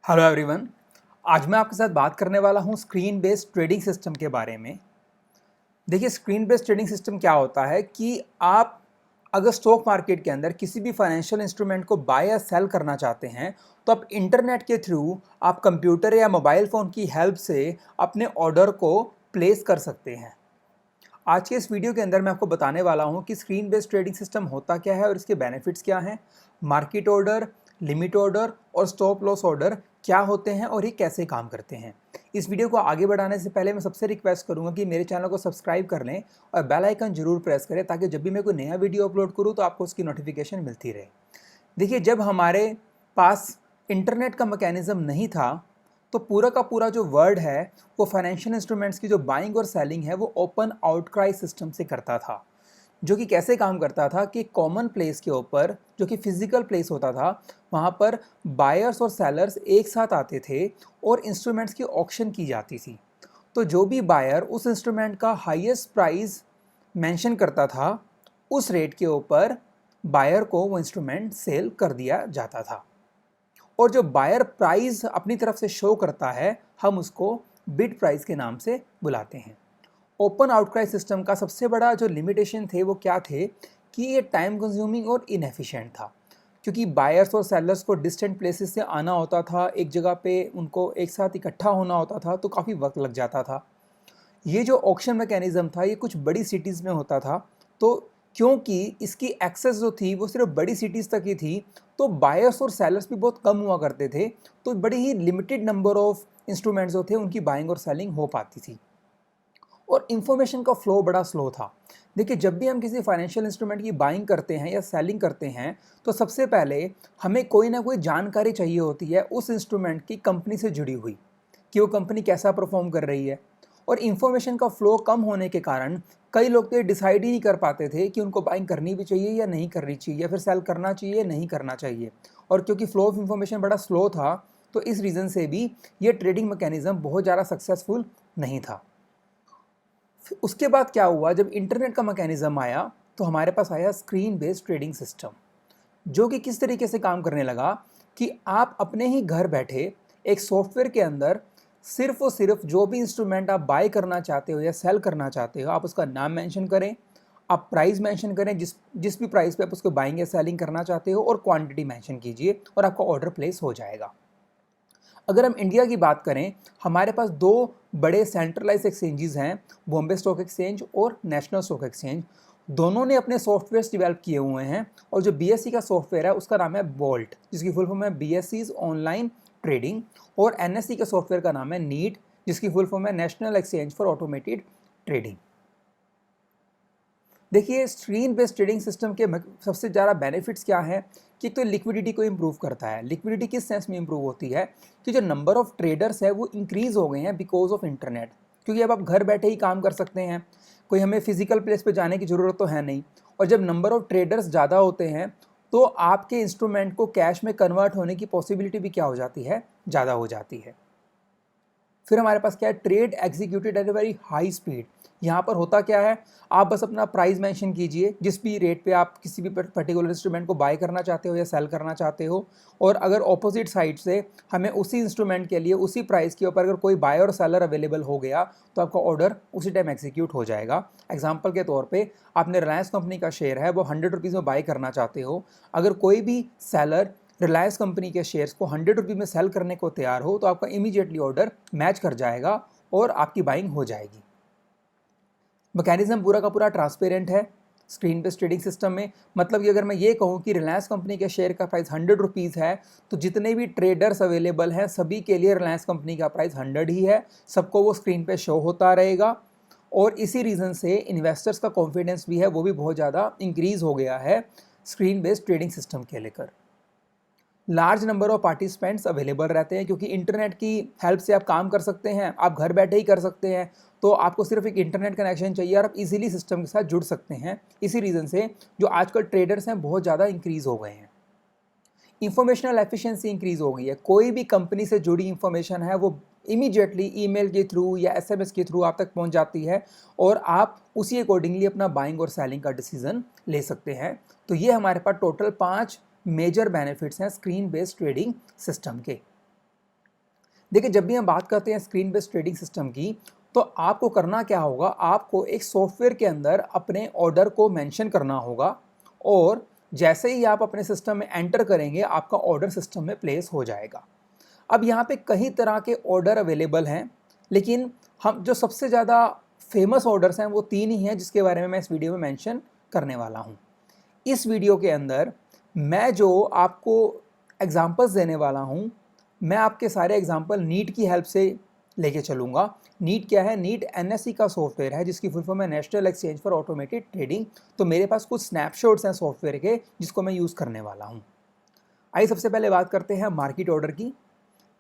Hello everyone. आज मैं आपके साथ बात करने वाला हूं स्क्रीन बेस्ड ट्रेडिंग सिस्टम के बारे में। देखिए, स्क्रीन बेस्ड ट्रेडिंग सिस्टम क्या होता है कि आप अगर स्टॉक मार्केट के अंदर किसी भी फाइनेंशियल इंस्ट्रूमेंट को बाय या सेल करना चाहते हैं तो आप इंटरनेट के थ्रू आप कंप्यूटर या मोबाइल फ़ोन की हेल्प से अपने ऑर्डर को प्लेस कर सकते हैं। आज के इस वीडियो के अंदर मैं आपको बताने वाला हूं कि स्क्रीन बेस्ड ट्रेडिंग सिस्टम होता क्या है और इसके बेनिफिट्स क्या हैं, मार्केट ऑर्डर, लिमिट ऑर्डर और स्टॉप लॉस ऑर्डर क्या होते हैं और ये कैसे काम करते हैं। इस वीडियो को आगे बढ़ाने से पहले मैं सबसे रिक्वेस्ट करूंगा कि मेरे चैनल को सब्सक्राइब कर लें और बेल आइकन जरूर प्रेस करें ताकि जब भी मैं कोई नया वीडियो अपलोड करूँ तो आपको उसकी नोटिफिकेशन मिलती रहे। देखिए, जब हमारे पास इंटरनेट का मैकेनिज़्म नहीं था तो पूरा का पूरा जो वर्ल्ड है वो फाइनेंशियल इंस्ट्रूमेंट्स की जो बाइंग और सेलिंग है वो ओपन आउटक्राई सिस्टम से करता था, जो कि कैसे काम करता था कि कॉमन प्लेस के ऊपर जो कि फिजिकल प्लेस होता था वहाँ पर बायर्स और सेलर्स एक साथ आते थे और इंस्ट्रूमेंट्स की ऑक्शन की जाती थी। तो जो भी बायर उस इंस्ट्रूमेंट का हाईएस्ट प्राइस मेंशन करता था उस रेट के ऊपर बायर को वो इंस्ट्रूमेंट सेल कर दिया जाता था। और जो बायर प्राइस अपनी तरफ से शो करता है हम उसको बिड प्राइस के नाम से बुलाते हैं। ओपन आउटक्राई सिस्टम का सबसे बड़ा जो लिमिटेशन थे वो क्या थे कि ये टाइम कंज्यूमिंग और इनएफिशिएंट था, क्योंकि बायर्स और सेलर्स को डिस्टेंट प्लेसेस से आना होता था, एक जगह पे उनको एक साथ इकट्ठा होना होता था तो काफ़ी वक्त लग जाता था। ये जो ऑक्शन मैकेनिज़्म था ये कुछ बड़ी सिटीज़ में होता था, तो क्योंकि इसकी एक्सेस जो थी वो सिर्फ बड़ी सिटीज़ तक ही थी तो बायर्स और सेलर्स भी बहुत कम हुआ करते थे, तो बड़ी ही लिमिटेड नंबर ऑफ इंस्ट्रूमेंट्स जो थे उनकी बाइंग और सेलिंग हो पाती थी और इन्फॉर्मेशन का फ्लो बड़ा स्लो था। देखिए, जब भी हम किसी फाइनेंशियल इंस्ट्रूमेंट की बाइंग करते हैं या सेलिंग करते हैं तो सबसे पहले हमें कोई ना कोई जानकारी चाहिए होती है उस इंस्ट्रूमेंट की कंपनी से जुड़ी हुई कि वो कंपनी कैसा परफॉर्म कर रही है। और इन्फॉर्मेशन का फ्लो कम होने के कारण कई लोग तो ये डिसाइड ही नहीं कर पाते थे कि उनको बाइंग करनी भी चाहिए या नहीं करनी चाहिए या फिर सेल करना चाहिए या नहीं करना चाहिए। और क्योंकि फ्लो ऑफ इन्फॉर्मेशन बड़ा स्लो था तो इस रीज़न से भी ये ट्रेडिंग मैकेनिज़्म बहुत ज़्यादा सक्सेसफुल नहीं था। उसके बाद क्या हुआ, जब इंटरनेट का मैकेनिज़्म आया तो हमारे पास आया स्क्रीन बेस्ड ट्रेडिंग सिस्टम, जो कि किस तरीके से काम करने लगा कि आप अपने ही घर बैठे एक सॉफ्टवेयर के अंदर सिर्फ और सिर्फ जो भी इंस्ट्रूमेंट आप बाय करना चाहते हो या सेल करना चाहते हो आप उसका नाम मेंशन करें, आप प्राइस मेंशन करें जिस जिस भी प्राइस पे आप उसको बाइंग या सेलिंग करना चाहते हो और क्वांटिटी मेंशन कीजिए और आपका ऑर्डर प्लेस हो जाएगा। अगर हम इंडिया की बात करें, हमारे पास दो बड़े सेंट्रलाइज एक्सचेंजेस हैं, बॉम्बे स्टॉक एक्सचेंज और नेशनल स्टॉक एक्सचेंज। दोनों ने अपने सॉफ्टवेयर्स डेवलप किए हुए हैं और जो बीएसई का सॉफ्टवेयर है उसका नाम है वोल्ट, जिसकी फुल फॉर्म है बीएसईज ऑनलाइन ट्रेडिंग, और एनएससी का सॉफ्टवेयर का नाम है नीट, जिसकी फुल फॉर्म है national exchange for automated trading. देखिए, स्क्रीन बेस्ड ट्रेडिंग सिस्टम के सबसे ज़्यादा बेनिफिट्स क्या हैं कि तो लिक्विडिटी को इम्प्रूव करता है। लिक्विडिटी किस सेंस में इम्प्रूव होती है कि जो नंबर ऑफ ट्रेडर्स है वो इंक्रीज़ हो गए हैं बिकॉज ऑफ इंटरनेट, क्योंकि अब आप घर बैठे ही काम कर सकते हैं, कोई हमें फिजिकल प्लेस पे जाने की ज़रूरत तो है नहीं। और जब नंबर ऑफ ट्रेडर्स ज़्यादा होते हैं तो आपके इंस्ट्रूमेंट को कैश में कन्वर्ट होने की पॉसिबिलिटी भी क्या हो जाती है, ज़्यादा हो जाती है। फिर हमारे पास क्या है, trade executed eight a very high speed. यहाँ पर होता क्या है, आप बस अपना प्राइस मेंशन कीजिए जिस भी रेट पे आप किसी भी पर्टिकुलर इंस्ट्रूमेंट को बाय करना चाहते हो या सेल करना चाहते हो, और अगर ऑपोजिट साइड से हमें उसी इंस्ट्रूमेंट के लिए उसी प्राइस के ऊपर अगर कोई बायर और सेलर अवेलेबल हो गया तो आपका ऑर्डर उसी टाइम एग्जीक्यूट हो जाएगा। एग्जाम्पल के तौर पर आपने रिलायंस कंपनी का शेयर है वो 100 रुपीज़ में बाय करना चाहते हो, अगर कोई भी सेलर रिलायंस कंपनी के शेयर्स को 100 रुपये में सेल करने को तैयार हो तो आपका इमीडिएटली ऑर्डर मैच कर जाएगा और आपकी बाइंग हो जाएगी। मैकेनिज्म पूरा का पूरा ट्रांसपेरेंट है स्क्रीन बेस्ड ट्रेडिंग सिस्टम में। मतलब कि अगर मैं ये कहूँ कि रिलायंस कंपनी के शेयर का प्राइस 100 रुपीज़ है तो जितने भी ट्रेडर्स अवेलेबल हैं सभी के लिए रिलायंस कंपनी का प्राइस 100 ही है, सबको वो स्क्रीन पे शो होता रहेगा। और इसी रीज़न से इन्वेस्टर्स का कॉन्फिडेंस भी है वो भी बहुत ज़्यादा इंक्रीज़ हो गया है स्क्रीन बेस्ड ट्रेडिंग सिस्टम के लेकर। Large number of participants available रहते हैं क्योंकि इंटरनेट की हेल्प से आप काम कर सकते हैं, आप घर बैठे ही कर सकते हैं, तो आपको सिर्फ एक इंटरनेट कनेक्शन चाहिए और आप इजीली सिस्टम के साथ जुड़ सकते हैं। इसी रीज़न से जो आजकल ट्रेडर्स हैं बहुत ज़्यादा इंक्रीज़ हो गए हैं। इंफॉर्मेशनल एफिशिएंसी इंक्रीज़ हो गई है, कोई भी कंपनी से जुड़ी इंफॉर्मेशन है वो इमीडिएटली ईमेल के थ्रू या एसएमएस के थ्रू आप तक पहुंच जाती है और आप उसी अकॉर्डिंगली अपना बाइंग और सेलिंग का डिसीजन ले सकते हैं। तो ये हमारे पास टोटल 5 मेजर बेनिफिट्स हैं स्क्रीन बेस्ड ट्रेडिंग सिस्टम के। देखिए, जब भी हम बात करते हैं स्क्रीन बेस्ड ट्रेडिंग सिस्टम की, तो आपको करना क्या होगा, आपको एक सॉफ्टवेयर के अंदर अपने ऑर्डर को मेंशन करना होगा और जैसे ही आप अपने सिस्टम में एंटर करेंगे आपका ऑर्डर सिस्टम में प्लेस हो जाएगा। अब यहाँ पे कई तरह के ऑर्डर अवेलेबल हैं, लेकिन हम जो सबसे ज़्यादा फेमस ऑर्डर्स हैं वो 3 ही हैं जिसके बारे में मैं इस वीडियो में मेंशन करने वाला हूँ। इस वीडियो के अंदर मैं जो आपको एग्जांपल्स देने वाला हूँ, मैं आपके सारे एग्जांपल नीट की हेल्प से लेके चलूँगा। नीट क्या है? नीट एनएसई का सॉफ्टवेयर है जिसकी फुल फॉर्म है national exchange for automated trading. तो मेरे पास कुछ स्नैपशॉट्स हैं सॉफ्टवेयर के जिसको मैं यूज़ करने वाला हूँ। आइए सबसे पहले बात करते हैं मार्केट ऑर्डर की।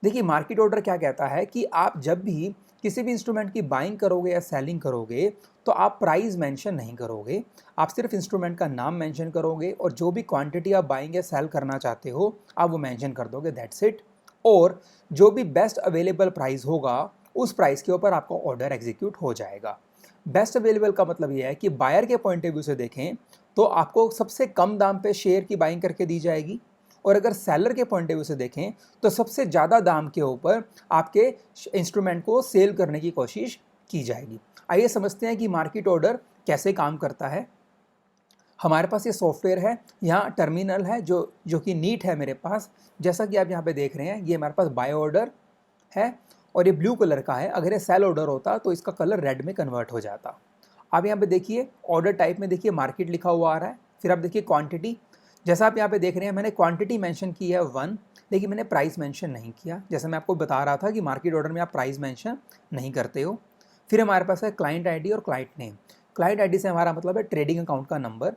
देखिए, मार्केट ऑर्डर क्या कहता है कि आप जब भी किसी भी इंस्ट्रूमेंट की बाइंग करोगे या सेलिंग करोगे तो आप प्राइस मेंशन नहीं करोगे, आप सिर्फ इंस्ट्रूमेंट का नाम मेंशन करोगे और जो भी क्वांटिटी आप बाइंग या सेल करना चाहते हो आप वो मेंशन कर दोगे, दैट्स इट। और जो भी बेस्ट अवेलेबल प्राइस होगा उस प्राइस के ऊपर आपका ऑर्डर एग्जीक्यूट हो जाएगा। बेस्ट अवेलेबल का मतलब ये है कि बायर के पॉइंट ऑफ व्यू से देखें तो आपको सबसे कम दाम पे शेयर की बाइंग करके दी जाएगी, और अगर सेलर के पॉइंट ऑफ व्यू से देखें तो सबसे ज़्यादा दाम के ऊपर आपके इंस्ट्रूमेंट को सेल करने की कोशिश की जाएगी। आइए समझते हैं कि मार्केट ऑर्डर कैसे काम करता है। हमारे पास ये सॉफ्टवेयर है, यहाँ टर्मिनल है जो कि नीट है मेरे पास। जैसा कि आप यहाँ पे देख रहे हैं ये हमारे पास बाय ऑर्डर है और ये ब्लू कलर का है। अगर ये सेल ऑर्डर होता तो इसका कलर रेड में कन्वर्ट हो जाता। आप यहाँ पे देखिए ऑर्डर टाइप में देखिए मार्केट लिखा हुआ आ रहा है, फिर आप देखिए क्वांटिटी। जैसा आप यहाँ पे देख रहे हैं मैंने क्वांटिटी मेंशन की है 1, लेकिन मैंने प्राइस मेंशन नहीं किया। जैसे मैं आपको बता रहा था कि मार्केट ऑर्डर में आप प्राइस मेंशन नहीं करते हो। फिर हमारे पास है क्लाइंट आईडी और क्लाइंट नेम। क्लाइंट आईडी से हमारा मतलब है ट्रेडिंग अकाउंट का नंबर।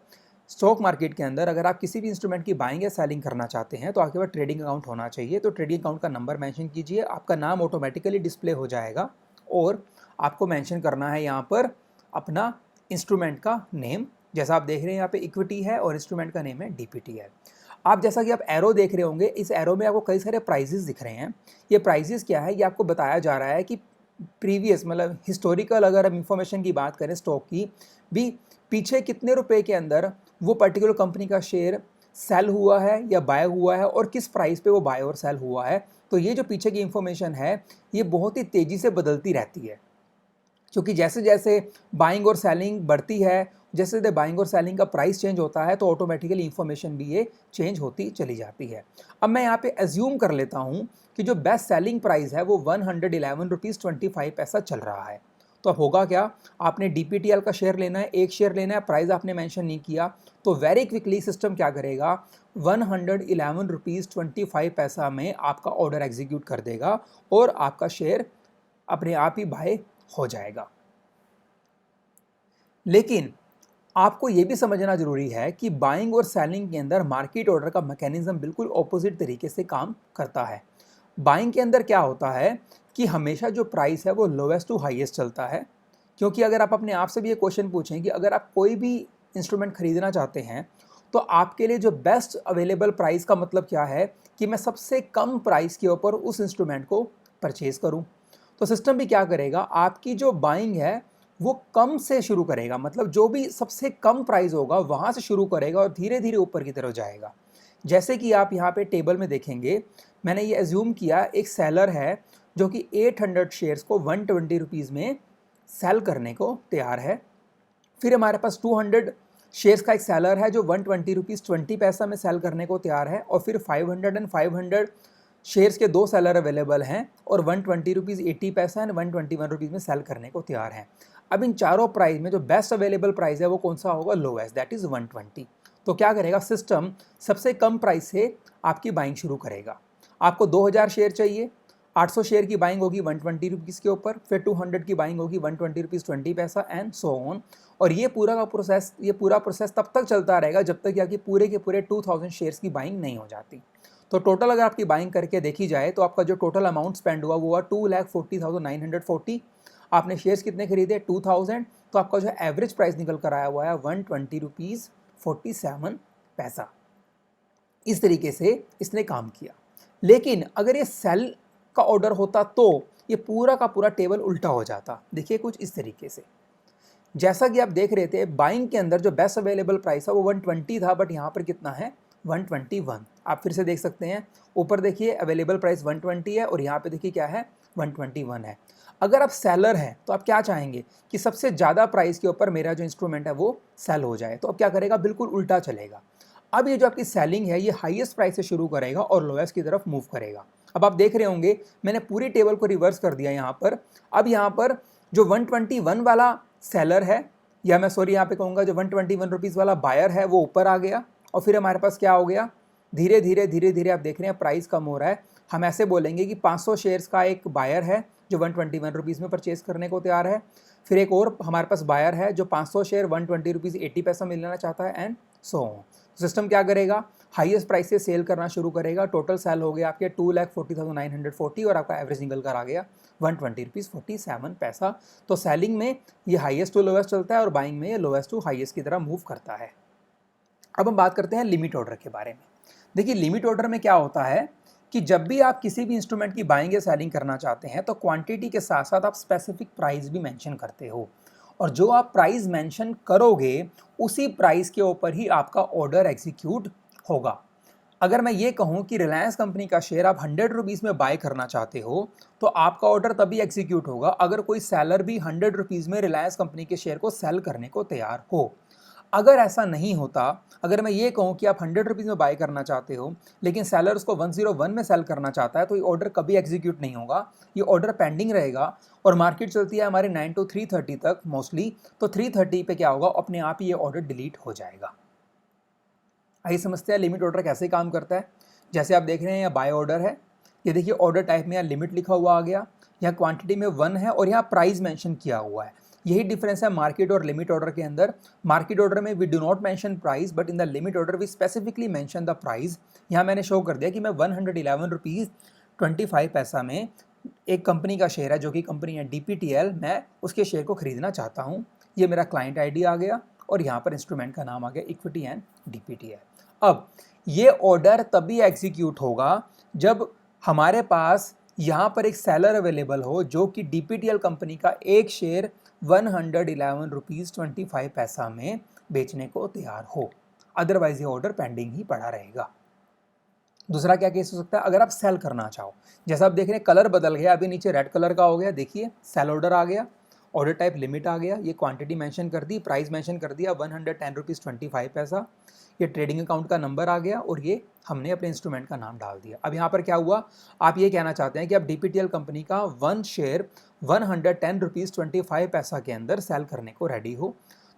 स्टॉक मार्केट के अंदर अगर आप किसी भी इंस्ट्रूमेंट की बाइंग या सेलिंग करना चाहते हैं तो आपके पास ट्रेडिंग अकाउंट होना चाहिए। तो ट्रेडिंग अकाउंट का नंबर मेंशन कीजिए, आपका नाम ऑटोमेटिकली डिस्प्ले हो जाएगा और आपको मेंशन करना है यहाँ पर अपना इंस्ट्रूमेंट का नेम। जैसा आप देख रहे हैं यहाँ पे इक्विटी है और इंस्ट्रूमेंट का नेम है डीपीटी है। आप जैसा कि आप एरो देख रहे होंगे, इस एरो में आपको कई सारे प्राइजेस दिख रहे हैं। ये प्राइजेस क्या है, ये आपको बताया जा रहा है कि प्रीवियस मतलब हिस्टोरिकल अगर हम इंफॉर्मेशन की बात करें स्टॉक की भी, पीछे कितने रुपए के अंदर वो पर्टिकुलर कंपनी का शेयर सेल हुआ है या बाय हुआ है और किस प्राइस पे वो बाय और सेल हुआ है। तो ये जो पीछे की इंफॉर्मेशन है ये बहुत ही तेज़ी से बदलती रहती है, क्योंकि जैसे जैसे बाइंग और सेलिंग बढ़ती है, जैसे जैसे बाइंग और सेलिंग का प्राइस चेंज होता है तो ऑटोमेटिकली इंफॉर्मेशन भी ये चेंज होती चली जाती है। अब मैं यहाँ पे एज्यूम कर लेता हूँ कि जो बेस्ट सेलिंग प्राइस है वो 111 रुपीज़ 25 पैसा चल रहा है। तो अब होगा क्या, आपने डीपीटीएल का शेयर लेना है, एक शेयर लेना है, प्राइस आपने मेंशन नहीं किया, तो वेरी क्विकली सिस्टम क्या करेगा, 111 रुपीज़ 25 पैसा में आपका ऑर्डर एग्जीक्यूट कर देगा और आपका शेयर अपने आप ही बाय हो जाएगा। लेकिन आपको ये भी समझना जरूरी है कि बाइंग और सेलिंग के अंदर मार्केट ऑर्डर का मैकेनिज्म बिल्कुल ऑपोजिट तरीके से काम करता है। बाइंग के अंदर क्या होता है कि हमेशा जो प्राइस है वो लोवेस्ट टू हाईएस्ट चलता है, क्योंकि अगर आप अपने आप से भी ये क्वेश्चन पूछें कि अगर आप कोई भी इंस्ट्रूमेंट खरीदना चाहते हैं तो आपके लिए जो बेस्ट अवेलेबल प्राइस का मतलब क्या है कि मैं सबसे कम प्राइस के ऊपर उस इंस्ट्रूमेंट को परचेज करूं। तो सिस्टम भी क्या करेगा, आपकी जो बाइंग है वो कम से शुरू करेगा, मतलब जो भी सबसे कम प्राइस होगा वहाँ से शुरू करेगा और धीरे धीरे ऊपर की तरफ जाएगा। जैसे कि आप यहाँ पे टेबल में देखेंगे, मैंने ये एज्यूम किया एक सेलर है जो कि 800 शेयर्स को 120 रुपीज़ में सेल करने को तैयार है। फिर हमारे पास 200 शेयर्स का एक सेलर है जो 120 रुपीज़ 20 पैसा में सेल करने को तैयार है, और फिर 500 एंड 500 शेयर्स के दो सेलर अवेलेबल हैं और 120 रुपीज़ 80 पैसा एंड 121 रुपीज़ में सेल करने को तैयार हैं। अब इन चारों प्राइस में जो बेस्ट अवेलेबल प्राइस है वो कौन सा होगा, लोवेस्ट, दैट इज़ 120। तो क्या करेगा सिस्टम, सबसे कम प्राइस से आपकी बाइंग शुरू करेगा। आपको 2000 शेयर चाहिए, 800 शेयर की बाइंग होगी 120 रुपीज़ के ऊपर, फिर 200 की बाइंग होगी 120 रुपीज़ 20 पैसा एंड सो ऑन। और ये पूरा प्रोसेस तब तक चलता रहेगा जब तक कि आपकी पूरे के पूरे 2000 शेयर्स की बाइंग नहीं हो जाती। तो टोटल अगर आपकी बाइंग करके देखी जाए तो आपका जो टोटल अमाउंट स्पेंड हुआ वो हुआ 2,40,940। आपने शेयर्स कितने खरीदे, 2000, तो आपका जो एवरेज प्राइस निकल कर आया हुआ है 120 रुपीज़ 47 पैसा। इस तरीके से इसने काम किया। लेकिन अगर ये सेल का ऑर्डर होता तो ये पूरा का पूरा टेबल उल्टा हो जाता। देखिए कुछ इस तरीके से, जैसा कि आप देख रहे थे बाइंग के अंदर जो बेस्ट अवेलेबल प्राइस है वो 120 था, बट यहाँ पर कितना है 121। आप फिर से देख सकते हैं, ऊपर देखिए अवेलेबल प्राइस 120 है और यहाँ पे देखिए क्या है 121 है। अगर आप सेलर हैं तो आप क्या चाहेंगे कि सबसे ज़्यादा प्राइस के ऊपर मेरा जो इंस्ट्रूमेंट है वो सेल हो जाए, तो अब क्या करेगा, बिल्कुल उल्टा चलेगा। अब ये जो आपकी सेलिंग है ये हाईएस्ट प्राइस से शुरू करेगा और लोएस्ट की तरफ मूव करेगा। अब आप देख रहे होंगे मैंने पूरी टेबल को रिवर्स कर दिया यहाँ पर। अब यहाँ पर जो 121 वाला सेलर है, या मैं सॉरी यहाँ पे कहूँगा जो 121 रुपीज़ वाला बायर है वो ऊपर आ गया, और फिर हमारे पास क्या हो गया, धीरे धीरे आप देख रहे हैं प्राइस कम हो रहा है। हम ऐसे बोलेंगे कि 500 शेयर्स का एक बायर है जो 121 रुपीज़ में परचेज करने को तैयार है। फिर एक और हमारे पास बायर है जो 500 शेयर 120 रुपीज़ 80 पैसा मिलना चाहता है, एंड सो ऑन। सिस्टम क्या करेगा, हाईएस्ट प्राइस से सेल करना शुरू करेगा। टोटल सेल हो गया आपके 2,40,940 और आपका एवरेज निकल कर आ गया 120 रुपीज़ 47 पैसा। तो सेलिंग में ये हाईएस्ट टू लोएस्ट चलता है और बाइंग में ये लोएस्ट टू हाईएस्ट की तरह मूव करता है। अब हम बात करते हैं लिमिट ऑर्डर के बारे में। देखिए लिमिट ऑर्डर में क्या होता है कि जब भी आप किसी भी इंस्ट्रूमेंट की बाइंग या सेलिंग करना चाहते हैं तो क्वांटिटी के साथ साथ आप स्पेसिफिक प्राइस भी मेंशन करते हो, और जो आप प्राइस मेंशन करोगे उसी प्राइस के ऊपर ही आपका ऑर्डर एग्जीक्यूट होगा। अगर मैं ये कहूँ कि रिलायंस कंपनी का शेयर आप 100 रुपीज़ में बाय करना चाहते हो तो आपका ऑर्डर तभी एग्जीक्यूट होगा अगर कोई सेलर भी 100 रुपीज़ में रिलायंस कंपनी के शेयर को सेल करने को तैयार हो। अगर ऐसा नहीं होता, अगर मैं ये कहूँ कि आप 100 रुपीज़ में बाय करना चाहते हो लेकिन सेलर उसको 101 में सेल करना चाहता है, तो ये ऑर्डर कभी एग्जीक्यूट नहीं होगा, ये ऑर्डर पेंडिंग रहेगा। और मार्केट चलती है हमारे 9 to 3:30 तक मोस्टली, तो 3:30 पे क्या होगा, अपने आप ही ये ऑर्डर डिलीट हो जाएगा। आइए समझते हैं लिमिट ऑर्डर कैसे काम करता है। जैसे आप देख रहे हैं यहाँ बाय ऑर्डर है, ये देखिए ऑर्डर टाइप में यहाँ लिमिट लिखा हुआ आ गया, यहाँ क्वांटिटी में 1 है और यहाँ प्राइस मेंशन किया हुआ है। यही डिफरेंस है मार्केट और लिमिट ऑर्डर के अंदर। मार्केट ऑर्डर में we do not mention price, but in the limit order we specifically mention the price. यहाँ मैंने शो कर दिया कि मैं 111 रुपीज़ 25 पैसा में एक कंपनी का शेयर है जो कि कंपनी है DPTL, मैं उसके शेयर को खरीदना चाहता हूँ। ये मेरा क्लाइंट ID आ गया और यहाँ पर इंस्ट्रूमेंट का नाम आ गया इक्विटी एंड DPTL। अब ये ऑर्डर तभी एग्जीक्यूट होगा जब हमारे पास यहाँ पर एक सेलर अवेलेबल हो जो कि DPTL कंपनी का एक शेयर 111 रुपीज़ 25 पैसा में बेचने को तैयार हो, अदरवाइज ये ऑर्डर पेंडिंग ही पड़ा रहेगा। दूसरा क्या केस हो सकता है, अगर आप सेल करना चाहो, जैसा आप देख रहे हैं कलर बदल गया, अभी नीचे रेड कलर का हो गया, देखिए सेल ऑर्डर आ गया, ऑर्डर टाइप लिमिट आ गया, ये क्वांटिटी मेंशन कर दी, प्राइस मेंशन कर दिया 110 रुपीज़ 25 पैसा, ये ट्रेडिंग अकाउंट का नंबर आ गया और ये हमने अपने इंस्ट्रूमेंट का नाम डाल दिया। अब यहाँ पर क्या हुआ, आप ये कहना चाहते हैं कि आप DPTL कंपनी का 1 शेयर 110 रुपीज़ 25 पैसा के अंदर सेल करने को रेडी हो।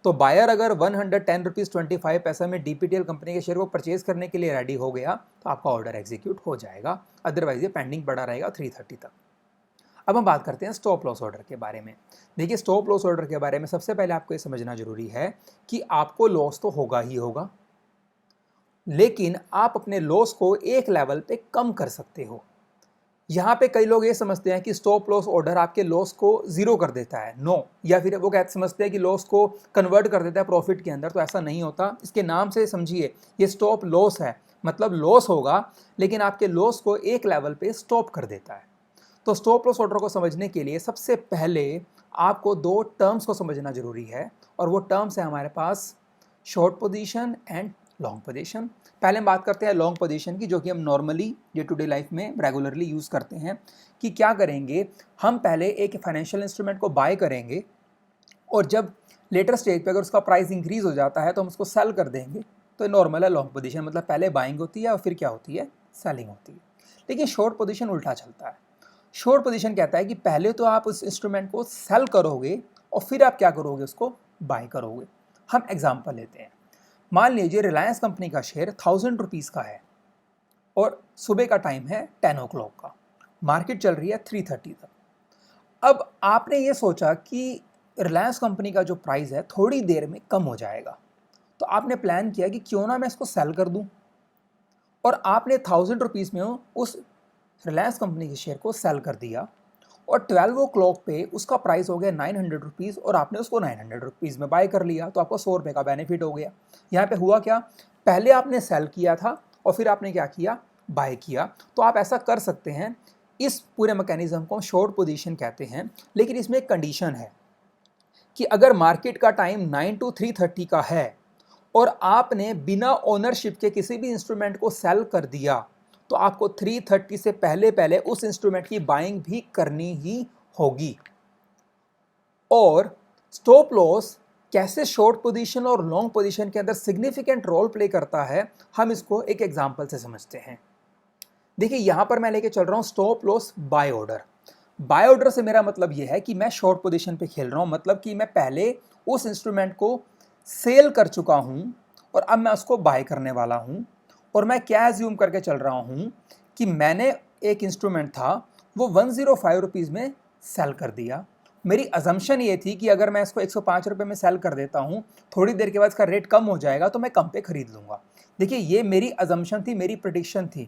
तो बायर अगर 110 रुपीज़ 25 पैसा में DPTL कंपनी के शेयर को परचेज करने के लिए रेडी हो गया तो आपका ऑर्डर एग्जीक्यूट हो जाएगा, अदरवाइज ये पेंडिंग पड़ा रहेगा 3:30 तक। अब हम बात करते हैं स्टॉप लॉस ऑर्डर के बारे में। देखिए स्टॉप लॉस ऑर्डर के बारे में सबसे पहले आपको ये समझना जरूरी है कि आपको लॉस तो होगा ही होगा, लेकिन आप अपने लॉस को एक लेवल पे कम कर सकते हो। यहाँ पे कई लोग ये समझते हैं कि स्टॉप लॉस ऑर्डर आपके लॉस को जीरो कर देता है, नो, या फिर वो कहते समझते हैं कि लॉस को कन्वर्ट कर देता है प्रॉफिट के अंदर, तो ऐसा नहीं होता। इसके नाम से समझिए, ये स्टॉप लॉस है, मतलब लॉस होगा लेकिन आपके लॉस को एक लेवल पे स्टॉप कर देता है। तो स्टॉप लॉस ऑर्डर को समझने के लिए सबसे पहले आपको 2 टर्म्स को समझना जरूरी है, और वो टर्म्स है हमारे पास short position and long position. पहले हम बात करते हैं लॉन्ग पोजीशन की, जो कि हम normally day to day life में रेगुलरली यूज़ करते हैं। कि क्या करेंगे, हम पहले एक फाइनेंशियल इंस्ट्रूमेंट को बाय करेंगे और जब लेटर स्टेज पे अगर उसका प्राइस इंक्रीज हो जाता है तो हम उसको सेल कर देंगे, तो नॉर्मल है लॉन्ग पोजीशन, मतलब पहले बाइंग होती है और फिर क्या होती है, सेलिंग होती है। लेकिन शॉर्ट पोजीशन उल्टा चलता है। शॉर्ट पोजीशन कहता है कि पहले तो आप उस इंस्ट्रूमेंट को सेल करोगे और फिर आप क्या करोगे, उसको बाय करोगे। हम एग्जांपल लेते हैं, मान लीजिए रिलायंस कंपनी का शेयर 1000 रुपीज़ का है और सुबह का टाइम है 10 o'clock का, मार्केट चल रही है 3:30 तक। अब आपने ये सोचा कि रिलायंस कंपनी का जो प्राइस है थोड़ी देर में कम हो जाएगा, तो आपने प्लान किया कि क्यों ना मैं इसको सेल कर दूं, और आपने 1000 रुपीज़ में उस रिलायंस कंपनी के शेयर को सेल कर दिया और 12 o'clock पे उसका प्राइस हो गया 900 रुपीज़ और आपने उसको 900 रुपीज़ में बाय कर लिया, तो आपको 100 रुपये का बेनिफिट हो गया। यहाँ पे हुआ क्या, पहले आपने सेल किया था और फिर आपने क्या किया, बाय किया। तो आप ऐसा कर सकते हैं, इस पूरे मैकेनिज्म को शॉर्ट पोजीशन कहते हैं। लेकिन इसमें एक कंडीशन है कि अगर मार्केट का टाइम 9 to 3:30 का है और आपने बिना ओनरशिप के किसी भी इंस्ट्रूमेंट को सेल कर दिया तो आपको 330 से पहले पहले उस इंस्ट्रूमेंट की बाइंग भी करनी ही होगी। और स्टॉप लॉस कैसे शॉर्ट पोजीशन और लॉन्ग पोजीशन के अंदर सिग्निफिकेंट रोल प्ले करता है, हम इसको एक एग्जांपल से समझते हैं। देखिए यहां पर मैं लेके चल रहा हूं stop loss buy order. Buy order से मेरा मतलब यह है कि मैं शॉर्ट पोजीशन पे खेल रहा हूं, मतलब कि मैं पहले उस इंस्ट्रूमेंट को सेल कर चुका हूं और अब मैं उसको बाय करने वाला हूं। और मैं क्या एज्यूम करके चल रहा हूं कि मैंने एक इंस्ट्रूमेंट था वो 105 रुपीज़ में सेल कर दिया। मेरी अजम्पशन ये थी कि अगर मैं इसको 105 रुपये में सेल कर देता हूँ, थोड़ी देर के बाद इसका रेट कम हो जाएगा तो मैं कम पे खरीद लूँगा। देखिए ये मेरी अजम्पशन थी, मेरी प्रेडिक्शन थी,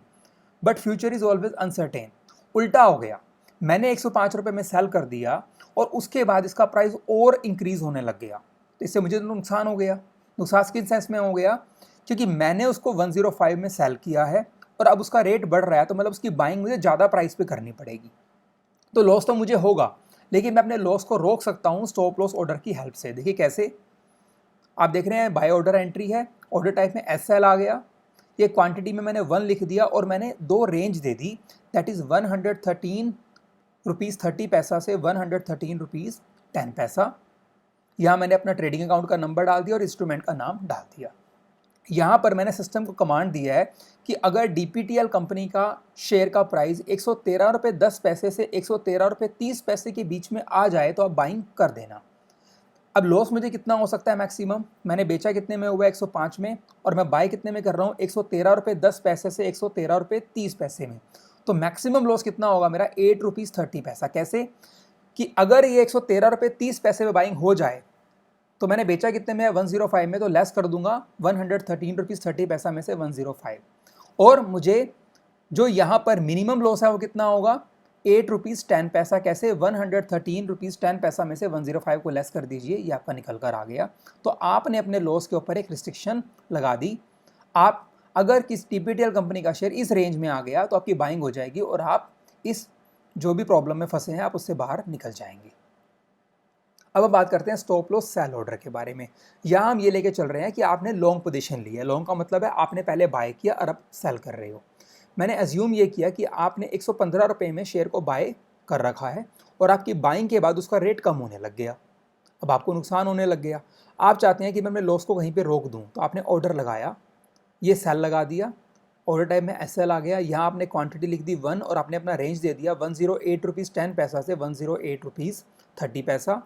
but future is always uncertain. उल्टा हो गया, मैंने 105 रुपये में सेल कर दिया और उसके बाद इसका प्राइस और इंक्रीज़ होने लग गया, तो इससे मुझे तो नुकसान हो गया। नुकसान किस सेंस में हो गया, क्योंकि मैंने उसको 105 में सेल किया है और अब उसका रेट बढ़ रहा है, तो मतलब उसकी बाइंग मुझे ज़्यादा प्राइस पे करनी पड़ेगी, तो लॉस तो मुझे होगा। लेकिन मैं अपने लॉस को रोक सकता हूँ स्टॉप लॉस ऑर्डर की हेल्प से। देखिए कैसे, आप देख रहे हैं बाय ऑर्डर एंट्री है, ऑर्डर टाइप में SL आ गया, ये क्वांटिटी में मैंने 1 लिख दिया और मैंने 2 range they the, that is 113 rupees 30 पैसा से 113 रुपीज़ 10 पैसा। यहाँ मैंने अपना ट्रेडिंग अकाउंट का नंबर डाल दिया और इंस्ट्रूमेंट का नाम डाल दिया। यहाँ पर मैंने सिस्टम को कमांड दिया है कि अगर DPTL कंपनी का शेयर का प्राइस 113 रुपये 10 पैसे से 113 रुपये 30 पैसे के बीच में आ जाए तो आप बाइंग कर देना। अब लॉस मुझे कितना हो सकता है मैक्सिमम, मैंने बेचा कितने में हुआ 105 में, और मैं बाय कितने में कर रहा हूँ 113 रुपये 10 पैसे से 113 रुपये 30 पैसे में, तो मैक्सिमम लॉस कितना होगा मेरा 8 रुपीज़ 30 पैसा। कैसे कि अगर ये 113 रुपये 30 पैसे में बाइंग हो जाए तो मैंने बेचा कितने में 105 में, तो लेस कर दूंगा 113 रुपीज़ 30 पैसा में से 105, और मुझे जो यहाँ पर मिनिमम लॉस है वो कितना होगा 8 रुपीज़ 10 पैसा। कैसे 113 रुपीज़ 10 पैसा में से 105 को लेस कर दीजिए, ये आपका निकल कर आ गया। तो आपने अपने लॉस के ऊपर एक रिस्ट्रिक्शन लगा दी। आप अगर किस DPTL कंपनी का शेयर इस रेंज में आ गया तो आपकी बाइंग हो जाएगी और आप इस जो भी प्रॉब्लम में फंसे हैं आप उससे बाहर निकल जाएंगे। अब बात करते हैं स्टॉप लॉस सेल ऑर्डर के बारे में। यहाँ हम ये लेके चल रहे हैं कि आपने लॉन्ग पोजीशन ली है। लॉन्ग का मतलब है आपने पहले बाय किया और अब सेल कर रहे हो। मैंने एज्यूम ये किया कि आपने 115 रुपये में शेयर को बाय कर रखा है और आपकी बाइंग के बाद उसका रेट कम होने लग गया, अब आपको नुकसान होने लग गया। आप चाहते हैं कि मैं अपने लॉस को कहीं पर रोक दूँ, तो आपने ऑर्डर लगाया, ये सेल लगा दिया, ऑर्डर टाइप में SL आ गया। यहाँ आपने क्वांटिटी लिख दी 1 और आपने अपना रेंज दे दिया 108 रुपीज़ 10 पैसा से 108 रुपीज़ 30 पैसा।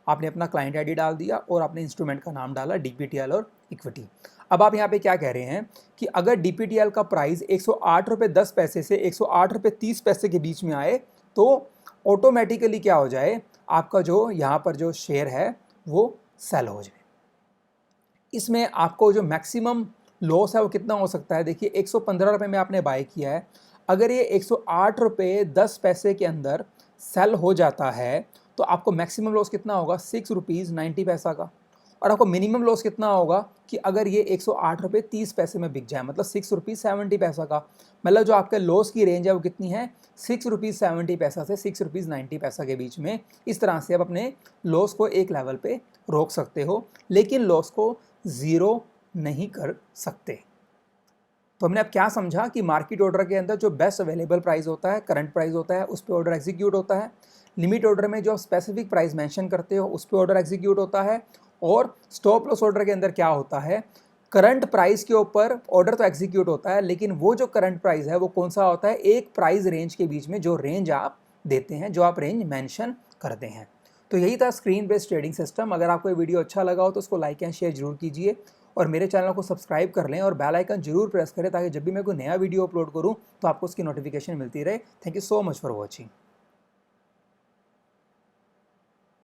आपने अपना क्लाइंट ID डाल दिया और आपने इंस्ट्रूमेंट का नाम डाला DPTL और इक्विटी। अब आप यहाँ पे क्या कह रहे हैं कि अगर DPTL का प्राइस 108 रुपये 10 पैसे से 108 रुपये 30 पैसे के बीच में आए तो ऑटोमेटिकली क्या हो जाए, आपका जो यहाँ पर जो शेयर है वो सेल हो जाए। इसमें आपको जो मैक्सिमम लॉस है वो कितना हो सकता है, देखिए 115 रुपये में आपने बाय किया है, अगर ये 108 रुपये 10 पैसे के अंदर सेल हो जाता है तो आपको मैक्सिमम लॉस कितना होगा 6 रुपीज़ 90 पैसा का, और आपको मिनिमम लॉस कितना होगा कि अगर ये 108 रुपये 30 पैसे में बिक जाए, मतलब 6 रुपीज़ 70 पैसा का। मतलब जो आपके लॉस की रेंज है वो कितनी है 6 रुपीज़ 70 पैसा से 6 रुपीज़ 90 पैसा के बीच में। इस तरह से आप अपने लॉस को एक लेवल पे रोक सकते हो, लेकिन लॉस को ज़ीरो नहीं कर सकते। तो हमने अब क्या समझा कि मार्केट ऑर्डर के अंदर जो बेस्ट अवेलेबल प्राइस होता है, करंट प्राइस होता है, उस पर ऑर्डर एग्जीक्यूट होता है। लिमिट ऑर्डर में जो स्पेसिफिक प्राइस मेंशन करते हो उस पर ऑर्डर एग्जीक्यूट होता है। और स्टॉप लॉस ऑर्डर के अंदर क्या होता है, करंट प्राइस के ऊपर ऑर्डर तो एग्जीक्यूट होता है, लेकिन वो जो करंट प्राइस है वो कौन सा होता है, एक प्राइस रेंज के बीच में जो रेंज आप देते हैं, जो आप रेंज मेंशन करते हैं। तो यही था स्क्रीन बेस्ड ट्रेडिंग सिस्टम। अगर आपको ये वीडियो अच्छा लगा हो तो उसको लाइक एंड शेयर जरूर कीजिए और मेरे चैनल को सब्सक्राइब कर लें और बेल आइकन जरूर प्रेस करें ताकि जब भी मैं कोई नया वीडियो अपलोड करूं तो आपको उसकी नोटिफिकेशन मिलती रहे। Thank you so much for watching.